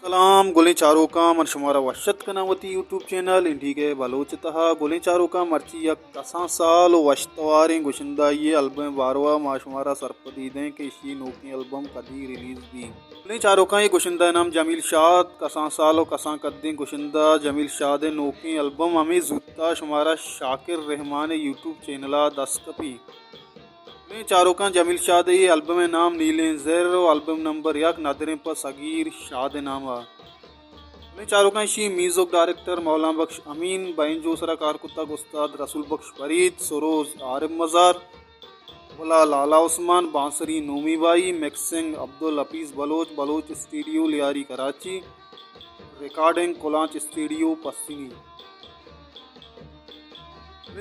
सलाम गुलें चारों का मन शुमारा वशत कनावती यूट्यूब चैनल इंडी के बलोच तहा गुलें चारों का मर्ची यक कसा साल वशतवारें गुशिंदा ये एल्बम बारवा माशुमारा सरपदीदें के इसी नोकी एल्बम कदी रिलीज दी गुलें चारों का ये गुशिंदा नाम जमील शाद कसा साल कसा कद्दे गुशिंदा जमील शाद नोकी एल्बम हमें जुत्ता शुमारा शाकिर रहमान यूट्यूब चैनला दस्तपी में चारों का जमील शाद ये एल्बम नाम नीले ज़र एल्बम नंबर यक नदरे पर सगीर शाद नामा में चारों का she music director Maulana Bakhsh Amin ban जोसरा कारकुत्ता उस्ताद रसूल बख्श फरीद सरोज आरिफ मज़ार बोला लाला उस्मान बांसरी नोमी बाई mixing Abdul Hafeez Baloch Baloch studio Lyari Karachi recording Kolanch studio पस्सिनी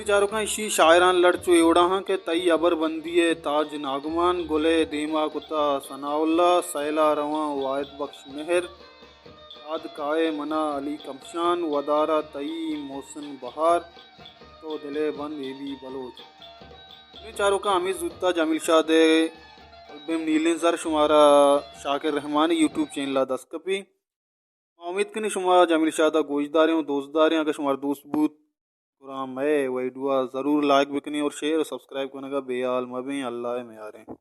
चारुका इसी शायरान लड़चो एवड़ा हाँ के तई अबर बंदिये ताज नागमान गुले देमा कुता सनाउल्ला सैला रवा वायद बख्श मेहर याद काए मना अली कमशान वदारा तई मोहसिन बहार तो दिले बंद एबी बलोच चारुका अमीर जुत्ता जमील शाह दे एल्बम नीले जर शुमारा शाकिर रहमान यूट्यूब चैनल दस्तकपी उम्मीद कनी शुमारा जमील शाह दा गोशदारे और दोस्तदारे अगर शुमार दोस्त बूत कुराम है वही दुआ ज़रूर लाइक बिकनी और शेयर और सब्सक्राइब करने का बेहाल मबी अल्लाह में आ रहे हैं।